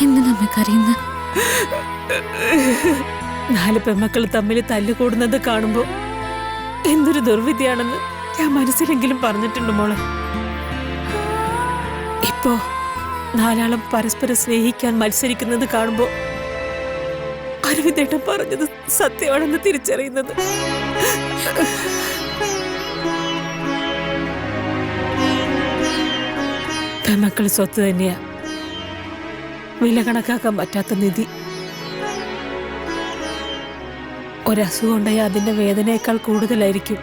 എന്തിനമ്മ കരയുന്ന? 4 പെമ്മക്കൾ തമ്മിൽ തല്ലുകൂടുന്നത് കാണുമ്പോ എന്തൊരു ദുർവിധിയാണെന്ന് ഞാൻ മനസ്സിലെങ്കിലും പറഞ്ഞിട്ടുണ്ട് മോളെ. ഇപ്പോ 4 പരസ്പരം സ്നേഹിക്കാൻ മത്സരിക്കുന്നത് കാണുമ്പോ അരവിന്ദേട്ടൻ പറഞ്ഞത് സത്യമാണെന്ന് തിരിച്ചറിയുന്നത്. പെമ്മക്കൾ സ്വത്ത് തന്നെയാ, വില കണക്കാക്കാൻ പറ്റാത്ത നിധി. ഒരസുഖം ഉണ്ടായ അതിന്റെ വേദനയേക്കാൾ കൂടുതലായിരിക്കും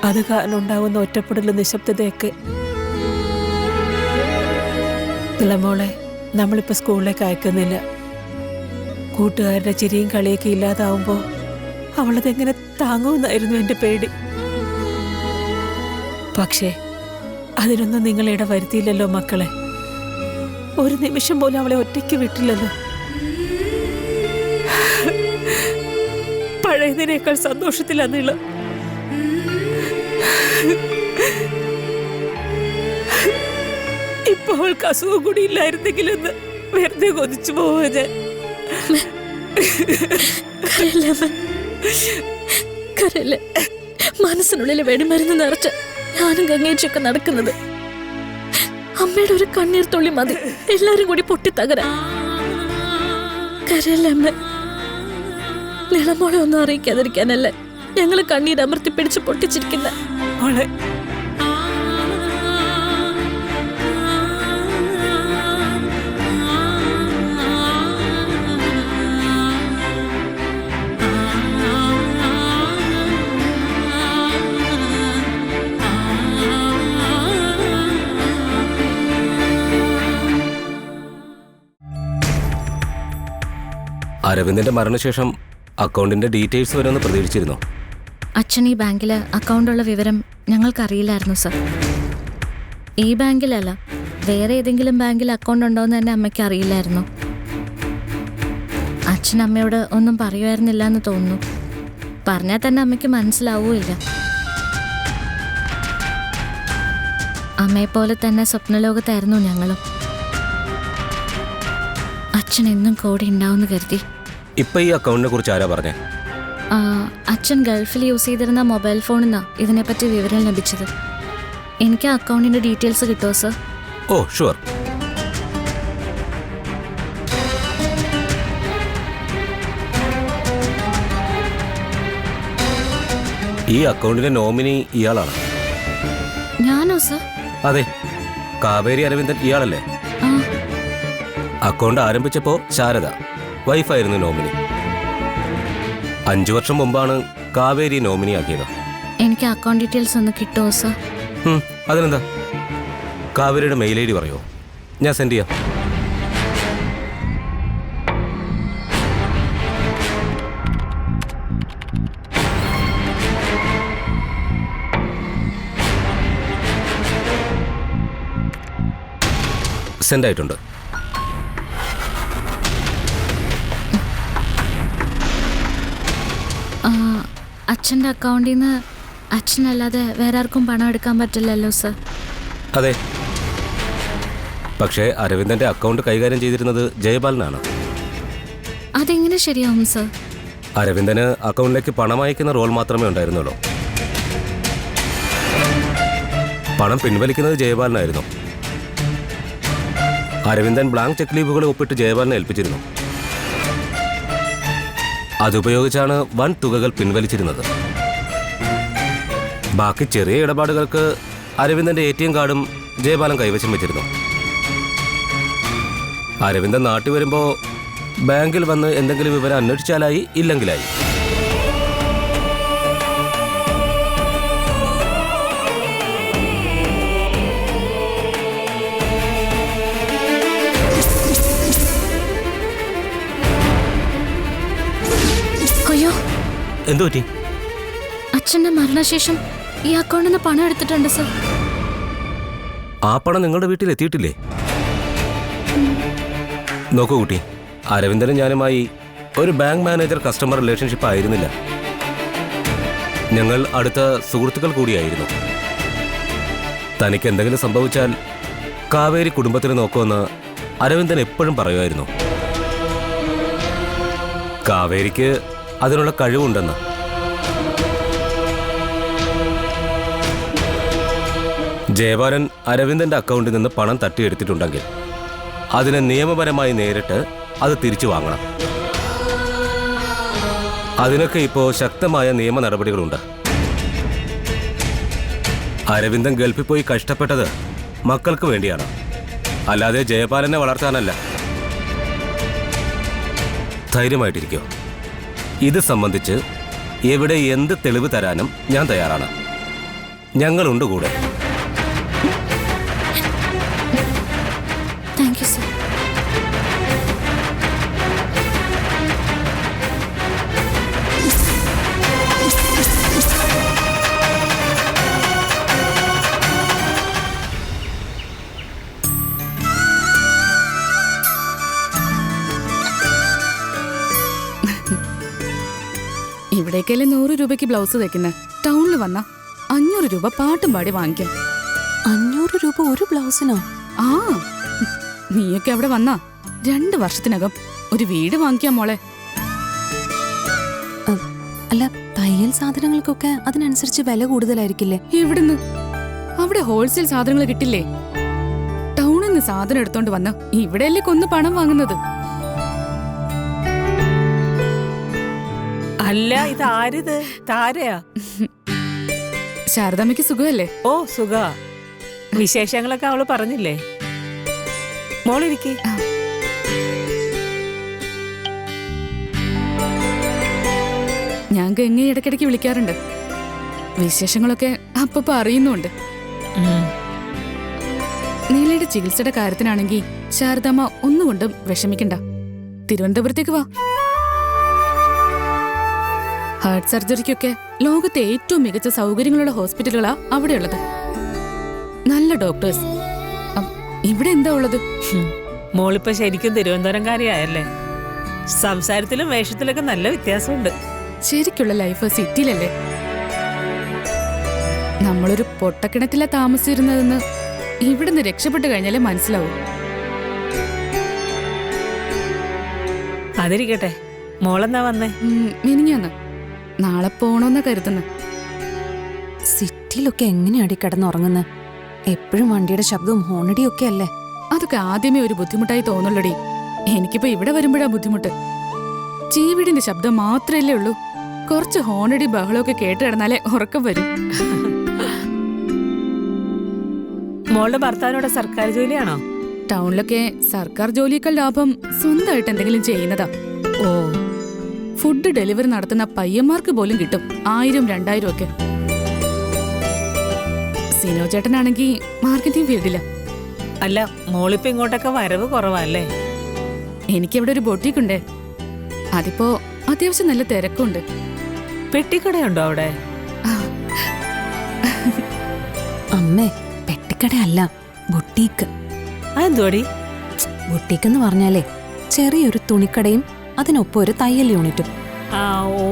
അത് കാരണം ഉണ്ടാവുന്ന ഒറ്റപ്പെടലും നിശബ്ദതയൊക്കെ. ഇളമോളെ നമ്മളിപ്പോ സ്കൂളിലേക്ക് അയക്കുന്നില്ല. കൂട്ടുകാരുടെ ചിരിയും കളിയൊക്കെ ഇല്ലാതാവുമ്പോ അവളതെങ്ങനെ താങ്ങുമെന്നായിരുന്നു എന്റെ പേടി. പക്ഷേ അതിനൊന്നും നിങ്ങളിട വരുത്തിയില്ലല്ലോ മക്കളെ. ഒരു നിമിഷം പോലും അവളെ ഒറ്റയ്ക്ക് വിട്ടില്ലല്ലോ. പഴയതിനേക്കാൾ സന്തോഷത്തിലാന്നില്ല. ഇപ്പൊ അവൾക്ക് അസുഖം കൂടി ഇല്ലായിരുന്നെങ്കിലെന്ന് വെറുതെ കൊതിച്ചു പോവാ ഞാൻ. കരല്ലേ, മനസ്സിനുള്ളിൽ വെടിമരുന്ന് നിറച്ച ഞാനും ഗംഗേച്ചൊക്കെ നടക്കുന്നത്. അമ്മയുടെ ഒരു കണ്ണീർ തുള്ളി മതി എല്ലാരും കൂടി പൊട്ടിത്തകരാ. കരല്ലേ അമ്മ, നിളമോളെ ഒന്നും അറിയിക്കാതിരിക്കാനല്ലേ ഞങ്ങള് കണ്ണീരമർത്തി പിടിച്ച് പൊട്ടിച്ചിരിക്കുന്ന മോളെ. അരവിന്ദന്റെ മരണശേഷം അക്കൗണ്ടിന്റെ ഡീറ്റെയിൽസ് വരെ ഒന്ന് പ്രതീക്ഷിച്ചിരുന്നു. അച്ഛൻ ഈ ബാങ്കില് അക്കൗണ്ടുള്ള വിവരം ഞങ്ങൾക്കറിയില്ലായിരുന്നു സർ. ഈ ബാങ്കിലല്ല, വേറെ ഏതെങ്കിലും ബാങ്കിൽ അക്കൗണ്ട് ഉണ്ടോയെന്ന് തന്നെ അമ്മയ്ക്ക് അറിയില്ലായിരുന്നു. അച്ഛൻ അമ്മയോട് ഒന്നും പറയുമായിരുന്നില്ല എന്ന് തോന്നുന്നു. പറഞ്ഞാൽ തന്നെ അമ്മയ്ക്ക് മനസ്സിലാവുകയില്ല. അമ്മയെപ്പോലെ തന്നെ സ്വപ്നലോകത്തായിരുന്നു ഞങ്ങളും. അച്ഛൻ എന്നും കൂടെ ഉണ്ടാവുമെന്ന് കരുതി. ഇപ്പൊ ഈ അക്കൗണ്ടിനെ കുറിച്ച് ആരാ പറഞ്ഞേ? അച്ഛൻ ഗൾഫിൽ യൂസ് ചെയ്തിരുന്ന മൊബൈൽ ഫോണിൽ നിന്നാണ് ഇതിനെപ്പറ്റി വിവരം ലഭിച്ചത്. എനിക്ക് ആ അക്കൗണ്ടിന്റെ ഡീറ്റെയിൽസ് കിട്ടുമോ സർ? ഓ ഷുവർ. ഈ അക്കൗണ്ടിന്റെ നോമിനി ഇയാളാണ്. ഞാനോ സർ? അതെ, കാവേരി അരവിന്ദൻ ഇയാളല്ലേ? അക്കൗണ്ട് ആരംഭിച്ചപ്പോ ശാരദ വൈഫായിരുന്നു നോമിനി. 5 വർഷം മുമ്പാണ് കാവേരി നോമിനി ആക്കിയത്. എനിക്ക് അക്കൗണ്ട് ഡീറ്റെയിൽസ് ഒന്ന് കിട്ടുമോ സർ? അതിനെന്താ, കാവേരിയുടെ മെയിൽ ഐ ഡി പറയോ, ഞാൻ സെൻഡ് ചെയ്യാം. സെൻഡ് ആയിട്ടുണ്ട്. അച്ഛൻ്റെ അക്കൗണ്ടിൽ നിന്ന് അച്ഛനല്ലാതെ വേറെ ആർക്കും പണം എടുക്കാൻ പറ്റില്ലല്ലോ സർ? അതെ, പക്ഷേ അരവിന്ദന്റെ അക്കൗണ്ട് കൈകാര്യം ചെയ്തിരുന്നത് ജയപാലനാണ്. അതെങ്ങനെ ശരിയാവും സർ? അരവിന്ദന് അക്കൗണ്ടിലേക്ക് പണം അയക്കുന്ന റോൾ മാത്രമേ ഉണ്ടായിരുന്നുള്ളൂ. പണം പിൻവലിക്കുന്നത് ജയപാലനായിരുന്നു. അരവിന്ദൻ ബ്ലാങ്ക് ചെക്ക് ലീവുകൾ ഒപ്പിട്ട് ജയപാലനെ ഏൽപ്പിച്ചിരുന്നു. അതുപയോഗിച്ചാണ് വൻ തുകകൾ പിൻവലിച്ചിരുന്നത്. ബാക്കി ചെറിയ ഇടപാടുകൾക്ക് അരവിന്ദന്റെ ATM കാർഡും ജയപാലൻ കൈവശം വെച്ചിരുന്നു. അരവിന്ദൻ നാട്ടിൽ വരുമ്പോൾ ബാങ്കിൽ വന്ന് എന്തെങ്കിലും വിവരം അന്വേഷിച്ചാലായി, ഇല്ലെങ്കിലായി. എന്തു പറ്റി? അച്ഛന്റെ മരണശേഷം ഈ അക്കൗണ്ടിൽ നിന്ന് പണം എടുത്തിട്ടുണ്ട് സർ. ആ പണം നിങ്ങളുടെ വീട്ടിൽ എത്തിയിട്ടില്ലേ? നോക്കൂ കുട്ടി, അരവിന്ദനും ഞാനുമായി ഒരു ബാങ്ക് മാനേജർ കസ്റ്റമർ റിലേഷൻഷിപ്പ് ആയിരുന്നില്ല. ഞങ്ങൾ അടുത്ത സുഹൃത്തുക്കൾ കൂടിയായിരുന്നു. തനിക്ക് എന്തെങ്കിലും സംഭവിച്ചാൽ കാവേരി കുടുംബത്തിന് നോക്കുമെന്ന് അരവിന്ദൻ എപ്പോഴും പറയുമായിരുന്നു. കാവേരിക്ക് അതിനുള്ള കഴിവുണ്ടെന്ന്. ജയബാലൻ അരവിന്ദന്റെ അക്കൗണ്ടിൽ നിന്ന് പണം തട്ടിയെടുത്തിട്ടുണ്ടെങ്കിൽ അതിനെ നിയമപരമായി നേരിട്ട് അത് തിരിച്ചു വാങ്ങണം. അതിനൊക്കെ ഇപ്പോൾ ശക്തമായ നിയമ നടപടികളുണ്ട്. അരവിന്ദൻ ഗൾഫിൽ പോയി കഷ്ടപ്പെട്ടത് മക്കൾക്ക് വേണ്ടിയാണ്, അല്ലാതെ ജയപാലനെ വളർത്താനല്ല. ധൈര്യമായിട്ടിരിക്കോ. ഇത് സംബന്ധിച്ച് എവിടെ എന്ത് തെളിവ് തരാനും ഞാൻ തയ്യാറാണ്. ഞങ്ങളുണ്ട് കൂടെ. Thank you sir. ഇവിടേക്കല്ലേ 100 രൂപയ്ക്ക് ബ്ലൗസ് തയ്ക്കുന്ന. ടൗണിൽ വന്ന 500 രൂപ പാട്ടും പാടി വാങ്ങിക്കാം. 500 രൂപ ഒരു ബ്ലൗസിനോ? ആ, നീയൊക്കെ അവിടെ വന്നാ 2 വർഷത്തിനകം ഒരു വീട് വാങ്ങിക്കാം മോളെ. അല്ല, തയ്യൽ സാധനങ്ങൾക്കൊക്കെ അതിനനുസരിച്ച് വില കൂടുതലായിരിക്കില്ലേ? എവിടുന്ന്? അവിടെ ഹോൾസെയിൽ സാധനങ്ങൾ കിട്ടില്ലേ? ടൗണിൽ നിന്ന് സാധനം എടുത്തോണ്ട് വന്ന് ഇവിടെയല്ലേ കൊന്ന് പണം വാങ്ങുന്നത്. അല്ല, ഇത് ആരിത്? താരയാ? ശാരദാമ്മയ്ക്ക് സുഖമല്ലേ? ഓ, സുഖ. വിശേഷങ്ങളൊക്കെ അവള് പറഞ്ഞില്ലേ? മോളിരിക്കേ. ഞാൻ ഗംഗയെ ഇടയ്ക്കിടയ്ക്ക് വിളിക്കാറുണ്ട്. വിശേഷങ്ങളൊക്കെ അപ്പപ്പോ അറിയുന്നുണ്ട്. നീലയുടെ ചികിത്സയുടെ കാര്യത്തിനാണെങ്കിൽ ശാരദാമ്മ ഒന്നുകൊണ്ടും വിഷമിക്കണ്ട. തിരുവനന്തപുരത്തേക്ക് വാ. ഹാർട്ട് സർജറിക്കൊക്കെ ലോകത്തെ ഏറ്റവും മികച്ച സൗകര്യങ്ങളുള്ള ഹോസ്പിറ്റലുകളാ അവിടെയുള്ളത്. നല്ല ഡോക്ടേഴ്സ്. ഇവിടെ എന്താ ഉള്ളത്? മോളിപ്പോ ശരിക്കും തിരുവനന്തപുരംകാരിയായല്ലേ? സംസാരത്തിലും വേഷത്തിലൊക്കെ നല്ല വ്യത്യാസമുണ്ട്. ശരിക്കുള്ള ലൈഫ് സിറ്റിയിലല്ലേ? നമ്മളൊരു പൊട്ടക്കിണറ്റിലാ താമസിച്ചിരുന്നതെന്ന് ഇവിടുന്ന് രക്ഷപ്പെട്ടു കഴിഞ്ഞാലേ മനസ്സിലാവും. അതിരിക്കട്ടെ, മോളെന്നാ വന്നേ? മിനിഞ്ഞാന്ന്. നാളെ പോണോന്നാ കരുതുന്നു. സിറ്റിയിലൊക്കെ എങ്ങനെയാടി കിടന്നുറങ്ങുന്നത്? എപ്പോഴും വണ്ടിയുടെ ശബ്ദവും ഹോണടിയും ഒക്കെ അല്ലേ? അതൊക്കെ ആദ്യമേ ഒരു ബുദ്ധിമുട്ടായി തോന്നുള്ളടി. എനിക്കിപ്പോ ഇവിടെ വരുമ്പോഴാ ബുദ്ധിമുട്ട്. ചീവീടിന്റെ ശബ്ദം മാത്രല്ലേ ഉള്ളൂ. കുറച്ച് ഹോണടി ബഹളമൊക്കെ കേട്ട് കിടന്നാലേ ഉറക്കം വരും. മോളുടെ ഭർത്താവിനോട് സർക്കാർ ജോലിയാണോ? ടൗണിലൊക്കെ സർക്കാർ ജോലിയേക്കാൾ ലാഭം സ്വന്തമായിട്ട് എന്തെങ്കിലും ചെയ്യുന്നതാ. ഓ, ഫുഡ് ഡെലിവറി നടത്തുന്ന പയ്യന്മാർക്ക് പോലും കിട്ടും 1000-2000 ഒക്കെ. സിനോ ചേട്ടനാണെങ്കി മാർക്കറ്റിംഗ് ഫീൽഡില. അല്ല, മോളിപ്പോ ഇങ്ങോട്ടൊക്കെ വരവ് കുറവല്ലേ? എനിക്കവിടെ ഒരു ബൊട്ടീക്കുണ്ടേ. അതിപ്പോ അത്യാവശ്യം നല്ല തിരക്കുണ്ട്. പെട്ടിക്കടയുണ്ടോ അവിടെ? അമ്മേ, പെട്ടിക്കടയല്ല, ബുട്ടീക്ക്. അതെന്തോടി? ബുട്ടീക്ക് എന്ന് പറഞ്ഞാലേ ചെറിയൊരു തുണിക്കടയും അതിനൊപ്പം ഒരു തയ്യൽ യൂണിറ്റും. ആ, ഓ,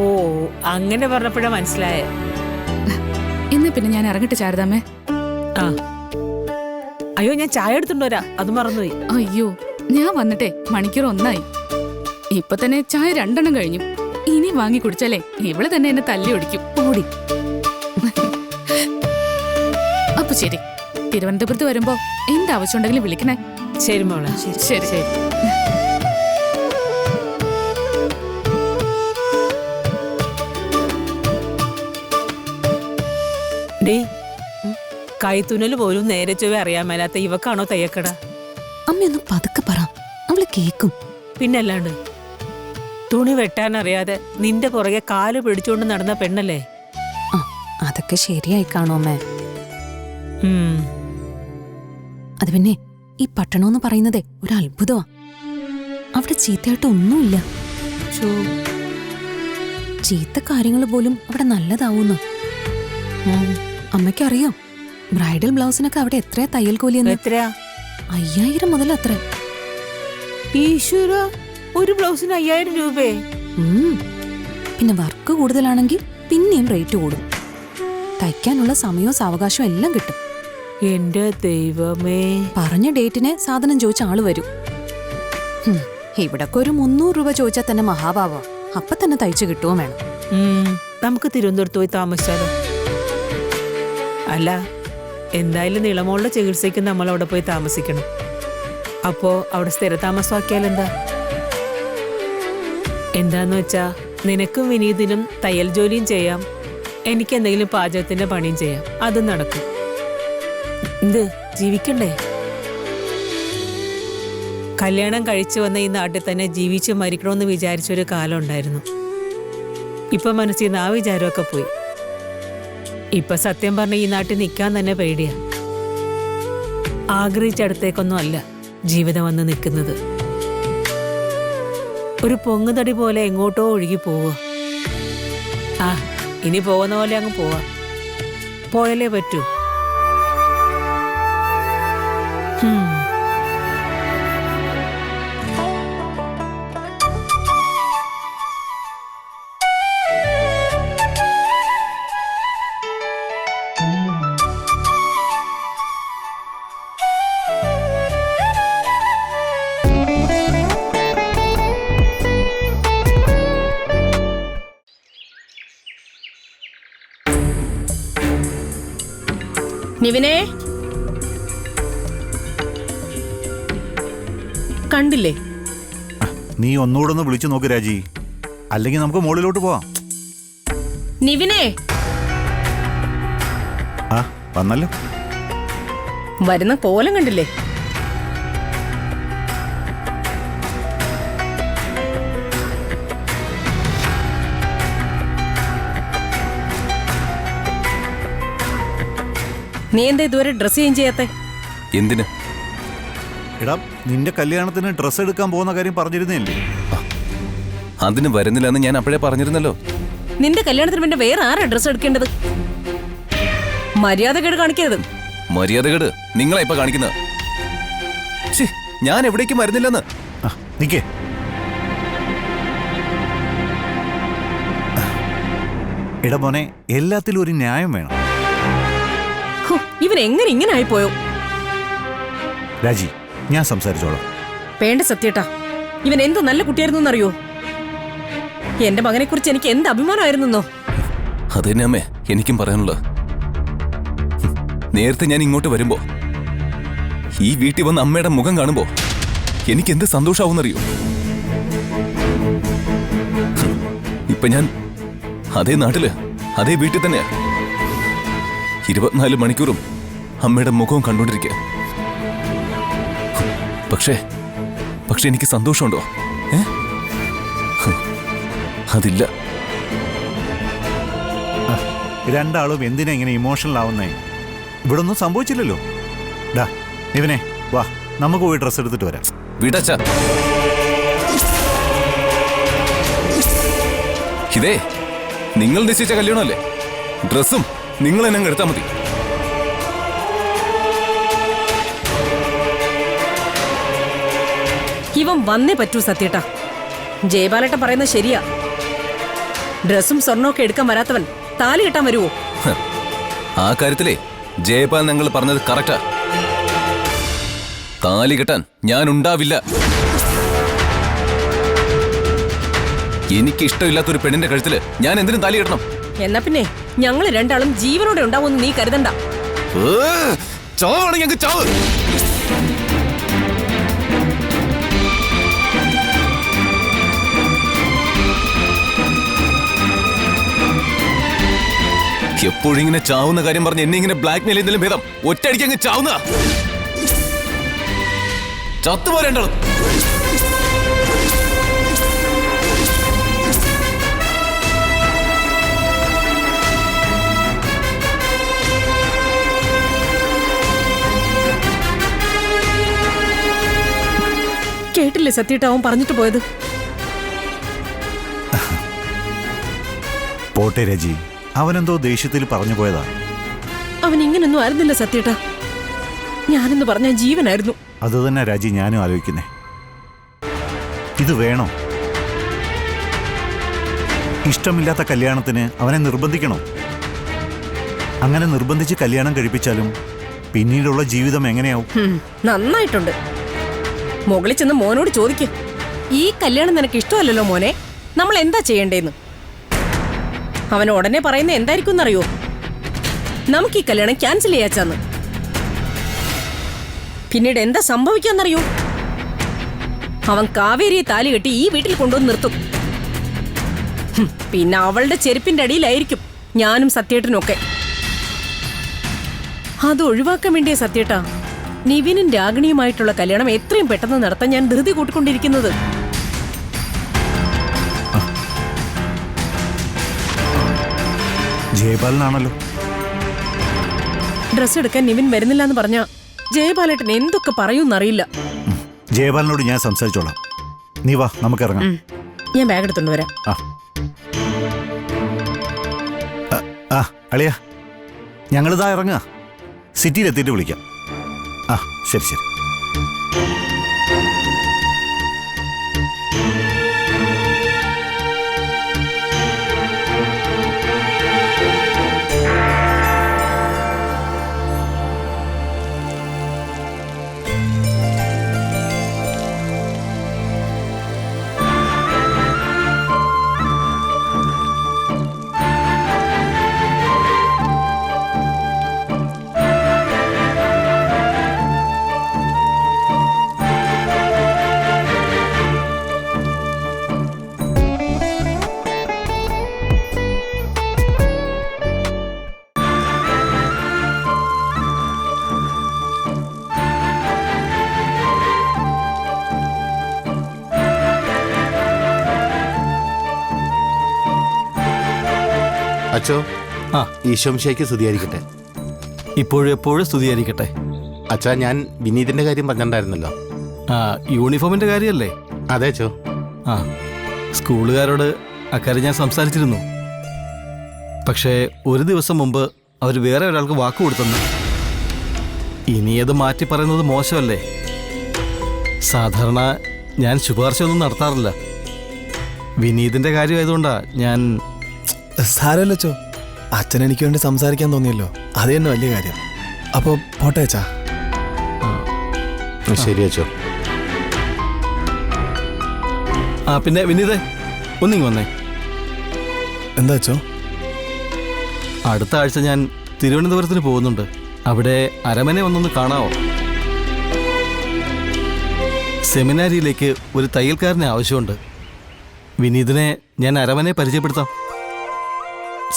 അങ്ങനെ പറഞ്ഞപ്പോഴാ മനസ്സിലായേ. എന്നാ പിന്നെ ഞാൻ ഇറങ്ങട്ടെ ശാരദാമ്മേ. ആ, അയ്യോ, ഞാൻ ചായ എടുത്തുകൊണ്ട് വരാം, അത് മറന്നുപോയി. അയ്യോ, ഞാൻ വന്നിട്ടേ മണിക്കൂർ 1 ഇപ്പൊ തന്നെ ചായ 2 കഴിഞ്ഞു. ഇനി വാങ്ങി കുടിച്ചാലേ ഇവള് തന്നെ എന്നെ തല്ലി ഒടിക്കും. ഓടി. അപ്പൊ ശരി, തിരുവനന്തപുരത്ത് വരുമ്പോ എന്താവശ്യം ഉണ്ടെങ്കിലും വിളിക്കണേ. ശരി മോളെ. ശരി ശരി. ഡേ, കൈത്തുന്നല് പോലും നേരെ ചൊവ്വ അറിയാൻ മേലാത്ത ഇവക്കാണോ തയ്യക്കട? അമ്മയൊന്ന് പതുക്കെ പറ, അവള് കേക്കും. പിന്നല്ലാണ്ട് തുണി വെട്ടാനറിയാതെ നിന്റെ പുറകെ കാല് പിടിച്ചുകൊണ്ട് നടന്ന പെണ്ണല്ലേ? ആ, അതൊക്കെ ശരിയായി കാണോ അമ്മേ. അത് പിന്നെ ഈ പട്ടണമെന്ന് പറയുന്നതേ ഒരു അത്ഭുതമാ. അവിടെ ചീത്തയായിട്ട് ഒന്നുമില്ല. ചീത്ത കാര്യങ്ങൾ പോലും അവിടെ നല്ലതാവൂന്ന്. അമ്മയ്ക്കറിയോ, ബ്രൈഡൽ ബ്ലൗസിനൊക്കെ അവിടെ എത്രയാ തയ്യൽ കൂലിയെന്ന്? എത്രയാ? 5000 മുതൽ അത്ര. ഈശ്വര, ഒരു ബ്ലൗസിന് 5000 രൂപയെ? പിന്നെ വർക്ക് കൂടുതലാണെങ്കിൽ പിന്നെയും റേറ്റ് കൂടും. തയ്ക്കാനുള്ള സമയവും സാവകാശവും എല്ലാം കിട്ടും. എന്റെ ദൈവമേ. പറഞ്ഞ ഡേറ്റിന് സാധനം ചോദിച്ച ആള് വരും. ഇവിടൊക്കെ ഒരു 300 രൂപ ചോദിച്ചാൽ തന്നെ മഹാഭാവം. അപ്പൊ തന്നെ തയ്ച്ചു കിട്ടുകയും വേണം. നമുക്ക് തിരുവനന്തപുരത്ത് പോയി താമസിച്ചാലോ? അല്ല, എന്തായാലും നീളമോളുടെ ചികിത്സയ്ക്ക് നമ്മൾ അവിടെ പോയി താമസിക്കണം. അപ്പോ അവിടെ സ്ഥിരതാമസമാക്കിയാൽ എന്താന്ന് വെച്ചാ നിനക്കും വിനീതിനും തയ്യൽ ജോലിയും ചെയ്യാം, എനിക്ക് എന്തെങ്കിലും പാചകത്തിന്റെ പണിയും ചെയ്യാം. അതും നടക്കും. എന്ത് ജീവിക്കണ്ടേ? കല്യാണം കഴിച്ചു വന്ന ഈ നാട്ടിൽ തന്നെ ജീവിച്ച് മരിക്കണമെന്ന് വിചാരിച്ചൊരു കാലം ഉണ്ടായിരുന്നു. ഇപ്പൊ മനസ്സിൽ നിന്ന് ആ വിചാരമൊക്കെ പോയി. ഇപ്പൊ സത്യം പറഞ്ഞ ഈ നാട്ടിൽ നിൽക്കാൻ തന്നെ പേടിയാ. ആഗ്രഹിച്ചടുത്തേക്കൊന്നും അല്ല ജീവിതം വന്ന് നിൽക്കുന്നത്. ഒരു പൊങ്ങുതടി പോലെ എങ്ങോട്ടോ ഒഴുകി പോവുക. ഇനി പോകുന്ന പോലെ അങ്ങ് പോവാ. പോയാലേ പറ്റൂ. നിവിനെ, കണ്ടില്ലേ? നീ ഒന്നുകൂടെ ഒന്ന് വിളിച്ചു നോക്ക് രാജി, അല്ലെങ്കിൽ നമുക്ക് മുകളിലോട്ട് പോവാം. നിവിനെ, വന്നല്ലോ. വരുന്ന കോലം കണ്ടില്ലേ? നീ എന്താ ഇതുവരെ ഡ്രസ് ചേഞ്ച് ചെയ്യാത്തെ? എന്തിന്? എടാ, നിന്റെ കല്യാണത്തിന് ഡ്രസ്സ് എടുക്കാൻ പോകുന്ന കാര്യം പറഞ്ഞിരുന്നില്ലേ? അതിന് വരുന്നില്ലെന്ന് ഞാൻ അപ്പോഴേ പറഞ്ഞിരുന്നല്ലോ. നിന്റെ കല്യാണത്തിന് പിന്നെ വേറെ ആരാ ഡ്രസ് എടുക്കേണ്ടത്? മര്യാദകേട് കാണിക്കരുത്. മര്യാദകേട് നിങ്ങളാ ഇപ്പൊ കാണിക്കുന്നത്. ഞാൻ എവിടേക്കും വരുന്നില്ലെന്ന്. നിക്കേ, എടാ മോനെ, എല്ലാത്തിലും ഒരു ന്യായം വേണം. ഇവൻ എങ്ങനെ ഇങ്ങനെ ആയിപ്പോയോ? രാജി, ഞാൻ സംസാരിച്ചോളാം. വേണ്ട സത്യേട്ടാ, ഇവൻ എന്ത് നല്ല കുട്ടിയായിരുന്നു എന്നറിയോ? എന്റെ മകനെ കുറിച്ച് എനിക്ക് എന്ത് അഭിമാനമായിരുന്നോ? അതന്നെ അമ്മേ എനിക്കും പറയാനുള്ള. നേരത്തെ ഞാൻ ഇങ്ങോട്ട് വരുമ്പോ ഈ വീട്ടിൽ വന്ന് അമ്മയുടെ മുഖം കാണുമ്പോ എനിക്ക് എന്ത് സന്തോഷാവുന്നറിയോ? ഇപ്പൊ ഞാൻ അതേ നാട്ടില് അതേ വീട്ടിൽ തന്നെയാ. 24 മണിക്കൂറും അമ്മയുടെ മുഖവും കണ്ടുകൊണ്ടിരിക്കുക. പക്ഷേ എനിക്ക് സന്തോഷമുണ്ടോ? അതില്ല. രണ്ടാളും എന്തിനാ ഇങ്ങനെ ഇമോഷണൽ ആവുന്നേ? ഇവിടെ ഒന്നും സംഭവിച്ചില്ലല്ലോ. ഡാ ഇവനെ വാ, നമുക്ക് പോയി ഡ്രസ്സ് എടുത്തിട്ട് വരാം. വിടച്ച. ഇതേ നിങ്ങൾ നിശ്ചയിച്ച കല്യാണമല്ലേ? ഡ്രസ്സും നിങ്ങൾ എന്നെ എടുത്താൽ മതി. ഇവൻ വന്നേ പറ്റൂ സത്യേട്ടാ. ജയബാലേട്ടൻ പറയുന്നത് ശരിയാ. ഡ്രസ്സും സ്വർണ്ണമൊക്കെ എടുക്കാൻ വരാത്തവൻ താലി കെട്ടാൻ വരുവോ? ആ കാര്യത്തിലേ ജയപാൽ ഞങ്ങൾ പറഞ്ഞത് കറക്റ്റാ. താലി കെട്ടാൻ ഞാൻ ഉണ്ടാവില്ല. എനിക്ക് ഇഷ്ടമില്ലാത്തൊരു പെണ്ണിന്റെ കഴുത്തില് ഞാൻ എന്തിനും താലി കെട്ടണം? എന്നാ പിന്നെ ഞങ്ങൾ രണ്ടാളും ജീവനോടെ ഉണ്ടാവുമെന്ന് നീ കരുതണ്ട. ചാവാണെങ്കിൽ ഞങ്ങൾക്ക് ചാവ്. എപ്പോഴും ഇങ്ങനെ ചാവുന്ന കാര്യം പറഞ്ഞ് എന്നെ ഇങ്ങനെ ബ്ലാക്ക് മെയിൽ ചെയ്യുന്നതിലും ഭേദം ഒറ്റയടിക്ക് അങ്ങ് ചാവുന്ന. ചത്തുപോരേണ്ടത്. കേട്ടില്ലേ സത്യേട്ടാ അവൻ പറഞ്ഞിട്ട് പോയത്? പോട്ടെ രജി, അവനെന്തോ ദേഷ്യത്തിൽ പറഞ്ഞു പോയതാ. അവൻ ഇങ്ങനൊന്നും ആയിരുന്നില്ല സത്യേട്ടാ. ഞാനെന്ന് പറഞ്ഞ ജീവനായിരുന്നു. അത് തന്നെ രാജി ഞാനും ആലോചിക്കുന്നേ. ഇത് വേണോ? ഇഷ്ടമില്ലാത്ത കല്യാണത്തിന് അവനെ നിർബന്ധിക്കണോ? അങ്ങനെ നിർബന്ധിച്ച് കല്യാണം കഴിപ്പിച്ചാലും പിന്നീടുള്ള ജീവിതം എങ്ങനെയാവും? നന്നായിട്ടുണ്ട്. മുകളിൽ ചെന്ന് മോനോട് ചോദിക്ക്, ഈ കല്യാണം നിനക്ക് ഇഷ്ടമല്ലല്ലോ മോനെ, നമ്മൾ എന്താ ചെയ്യണ്ടേന്ന്. അവൻ ഉടനെ പറയുന്നത് എന്തായിരിക്കും എന്നറിയോ? നമുക്ക് ഈ കല്യാണം ക്യാൻസൽ ചെയ്യാച്ചാന്ന്. പിന്നീട് എന്താ സംഭവിക്കാന്നറിയോ? അവൻ കാവേരിയെ താലി കെട്ടി ഈ വീട്ടിൽ കൊണ്ടുവന്ന് നിർത്തും. പിന്നെ അവളുടെ ചെരുപ്പിന്റെ അടിയിലായിരിക്കും ഞാനും സത്യേട്ടനും ഒക്കെ. അത് ഒഴിവാക്കാൻ വേണ്ടിയ സത്യേട്ടാ നിവിനും രാഗിണിയുമായിട്ടുള്ള കല്യാണം എത്രയും പെട്ടെന്ന് നടത്താൻ ഞാൻ ധൃതി കൂട്ടിക്കൊണ്ടിരിക്കുന്നത്. ജയപാലനാണല്ലോ. ഡ്രസ് എടുക്കാൻ നിവിൻ വരുന്നില്ല എന്ന് പറഞ്ഞ ജയപാലേട്ടൻ എന്തൊക്കെ പറയൂന്നറിയില്ല. ജയപാലനോട് ഞാൻ സംസാരിച്ചോളാം. നീ വാ, നമുക്ക് ഇറങ്ങാം. ഞാൻ ബാഗ് എടുത്തോണ്ട് വരാം. അളിയ, ഞങ്ങളിതാ ഇറങ്ങുക. സിറ്റിയിലെത്തിയിട്ട് വിളിക്കാം. ശരി ശരി. അച്ചോ, ഈശോമിശിഹായ്ക്ക് സ്തുതിയായിരിക്കട്ടെ. ഇപ്പോഴും എപ്പോഴും സ്തുതിയായിരിക്കട്ടെ. അച്ഛാ, ഞാൻ വിനീതിന്റെ കാര്യം പറഞ്ഞിട്ടുണ്ടായിരുന്നല്ലോ. യൂണിഫോമിന്റെ കാര്യമല്ലേ? അതെ അച്ചോ. സ്കൂളുകാരോട് അക്കാര്യം ഞാൻ സംസാരിച്ചിരുന്നു. പക്ഷേ ഒരു ദിവസം മുമ്പ് അവർ വേറെ ഒരാൾക്ക് വാക്ക് കൊടുത്തെന്ന്. ഇനി അത് മാറ്റി പറയുന്നത് മോശമല്ലേ? സാധാരണ ഞാൻ ശുപാർശ ഒന്നും നടത്താറില്ല. വിനീതിന്റെ കാര്യമായതുകൊണ്ടാ ഞാൻ. സാരമല്ലോ അച്ഛൻ എനിക്ക് വേണ്ടി സംസാരിക്കാൻ തോന്നിയല്ലോ, അത് തന്നെ വലിയ കാര്യം. അപ്പോൾ പോട്ടെ അച്ഛാ. ശരി അച്ചോ. പിന്നെ വിനീതേ, ഒന്നിങ്ങ് വന്നേ. എന്താ അച്ചോ? അടുത്ത ആഴ്ച ഞാൻ തിരുവനന്തപുരത്തിന് പോകുന്നുണ്ട്. അവിടെ അരമനെ വന്നൊന്ന് കാണാവോ? സെമിനാരിയിലേക്ക് ഒരു തയ്യൽക്കാരനെ ആവശ്യമുണ്ട്. വിനീതിനെ ഞാൻ അരമനെ പരിചയപ്പെടുത്താം.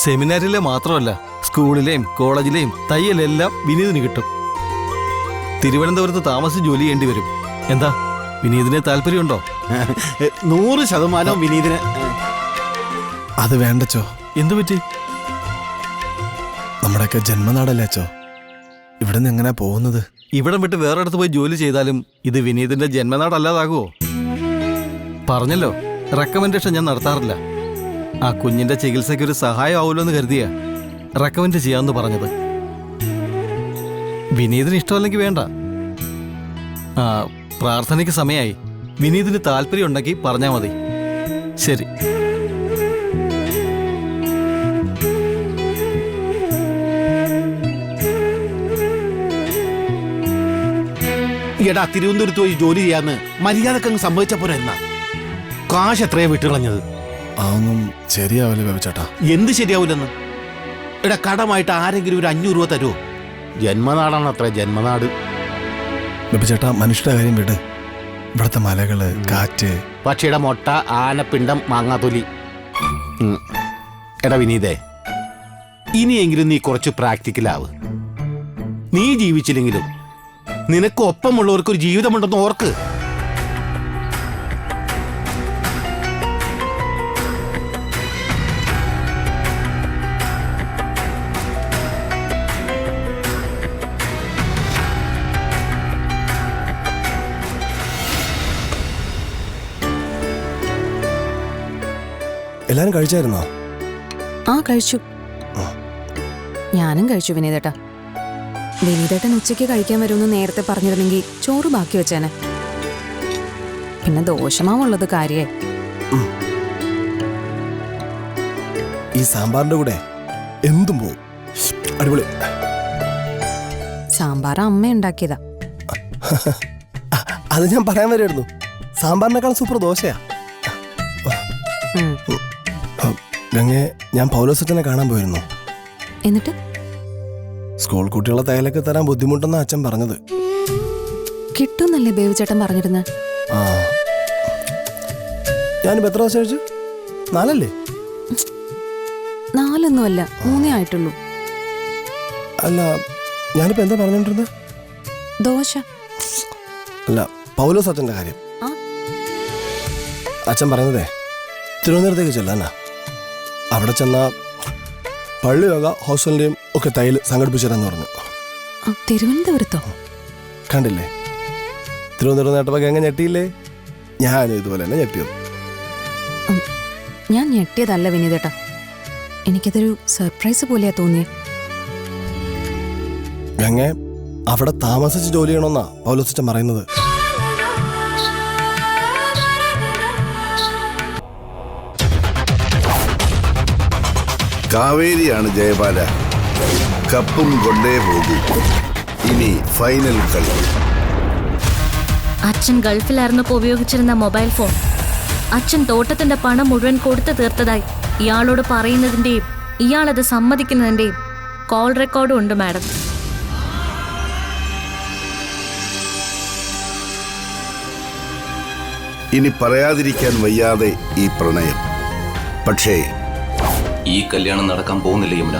സെമിനാരിയിലെ മാത്രമല്ല, സ്കൂളിലെയും കോളേജിലെയും തയ്യലെല്ലാം വിനീതിന് കിട്ടും. തിരുവനന്തപുരത്ത് താമസിച്ച് ജോലി ചെയ്യേണ്ടി വരും. എന്താ, വിനീതിനെ താല്പര്യമുണ്ടോ? 100% വിനീതിന്. അത് വേണ്ടച്ചോ. എന്തു പറ്റി? നമ്മുടെയൊക്കെ ജന്മനാടല്ലേ അച്ചോ, ഇവിടെ നിന്ന് എങ്ങനെയാ പോകുന്നത്? ഇവിടം വിട്ട് വേറെടുത്ത് പോയി ജോലി ചെയ്താലും ഇത് വിനീതിന്റെ ജന്മനാടല്ലാതാകുമോ? പറഞ്ഞല്ലോ, റെക്കമെൻഡേഷൻ ഞാൻ നടത്താറില്ല. ആ കുഞ്ഞിന്റെ ചികിത്സയ്ക്ക് ഒരു സഹായം ആവുമല്ലോ എന്ന് കരുതിയാ റെക്കമെൻഡ് ചെയ്യാമെന്ന് പറഞ്ഞത്. വിനീതിന് ഇഷ്ടമല്ലെങ്കിൽ വേണ്ട. പ്രാർത്ഥനയ്ക്ക് സമയമായി. വിനീതിന് താല്പര്യം ഉണ്ടെങ്കിൽ പറഞ്ഞാൽ മതി. ശരി. എടാ, തിരുവനന്തപുരത്ത് പോയി ജോലി ചെയ്യാന്ന് മര്യാദക്കങ്ങ് സംഭവിച്ച പോലെ എന്നാ കാശ് എത്രയാ വിട്ടുകളഞ്ഞത്? അതൊന്നും ശരിയാവില്ല ബേബിച്ചേട്ടാ. എന്ത് ശരിയാവില്ലെന്ന്? എടാ, കടമായിട്ട് ആരെങ്കിലും ഒരു 500 രൂപ തരുമോ? ജന്മനാടാണ് അത്ര, ജന്മനാട്. ബേബിച്ചേട്ടാ, മനുഷ്യരുടെ കാര്യം വിട്. ഇവിടുത്തെ മലകള്, കാറ്റ്, പക്ഷിയുടെ മുട്ട, ആനപ്പിണ്ടം, മാങ്ങാത്തൊലി. എടാ വിനീതേ, ഇനിയെങ്കിലും നീ കുറച്ച് പ്രാക്ടിക്കലാവ്. നീ ജീവിച്ചില്ലെങ്കിലും നിനക്ക് ഒപ്പമുള്ളവർക്കൊരു ജീവിതമുണ്ടെന്ന് ഓർക്ക്. എല്ലാരും കഴിച്ചായിരുന്നോ? കഴിച്ചു. ഞാനും കഴിച്ചു വിനീതേട്ടാ. വിനീതേട്ടൻ ഉച്ചയ്ക്ക് കഴിക്കാൻ വരുമെന്ന് നേരത്തെ പറഞ്ഞിരുന്നെങ്കിൽ ചോറ് ബാക്കി വെച്ചേനെ. പിന്നെ ദോഷമാവുള്ളത് കാര്യേ. ഈ സാമ്പാറിന്റെ കൂടെ എന്തും പോവും. അടിപൊളി. സാമ്പാർ അമ്മ ഉണ്ടാക്കിയതാ. അത് ഞാൻ പറയാൻ വരുമായിരുന്നു. സാമ്പാറിനേക്കാൾ സൂപ്പർ ദോശയാ. ഉം. ഗംഗെ, ഞാൻ പൗലോസച്ചനെ കാണാൻ പോയിരുന്നു. എന്നിട്ട് സ്കൂൾ കുട്ടികളെ തയ്യലൊക്കെ തരാൻ ബുദ്ധിമുട്ടെന്നാ അച്ഛൻ പറഞ്ഞത്. കിട്ടുന്നല്ലേ ബേബി ചേട്ടൻ പറഞ്ഞിരുന്നത്? ആ, ഞാനിപ്പോ എത്ര ദിവസം കഴിച്ചു? 4 അല്ലേ? 4 3 ആയിട്ടുള്ളൂ. അല്ല, ഞാനിപ്പോ എന്താ പറഞ്ഞോണ്ടിരുന്നത്? ദോശ. അല്ല, പൗലോസ് അച്ഛൻ്റെ കാര്യം. ആ? അച്ഛൻ പറയുന്നതേ തിരുവനന്തപുരത്തേക്ക് ചെല്ലാനാ. അവിടെ ചെന്ന പള്ളിയോഗ ഹോസ്റ്റലിന്റെയും ഒക്കെ തയ്യൽ സംഘടിപ്പിച്ചു തരാന്ന് പറഞ്ഞു. തിരുവനന്തപുരത്തോ? കണ്ടില്ലേ, തിരുവനന്തപുരം നേട്ടപ്പോ ഗംഗ ഞെട്ടിയില്ലേ? ഞാനും ഇതുപോലെ തന്നെ ഞെട്ടിയത്. ഞാൻ ഞെട്ടിയതല്ല വിനീതേട്ടാ, എനിക്കതൊരു സർപ്രൈസ് പോലെയാ തോന്നിയേ. ഗംഗ അവിടെ താമസിച്ച് ജോലി ചെയ്യണമെന്നാ പൗലോസച്ചൻ പറയുന്നത്. കാവേരിയാണ് ജയപാല. കപ്പും കൊണ്ടേ പോകും. ഇനി ഫൈനൽ കളി. അച്ഛൻ ഗൾഫിലായിരുന്നപ്പോൾ ഉപയോഗിച്ചിരുന്ന മൊബൈൽ ഫോൺ അച്ഛൻ തോട്ടത്തിന്റെ പണം മുഴുവൻ കൊടുത്തു തീർത്തതായി ഇയാളോട് പറയുന്നതിന്റെയും ഇയാളത് സമ്മതിക്കുന്നതിന്റെയും കോൾ റെക്കോർഡും ഉണ്ട് മാഡം. ഇനി പറയാതിരിക്കാൻ വയ്യാതെ ഈ പ്രണയം. പക്ഷേ ഈ കല്യാണം നടക്കാൻ പോകുന്നില്ല യമുന.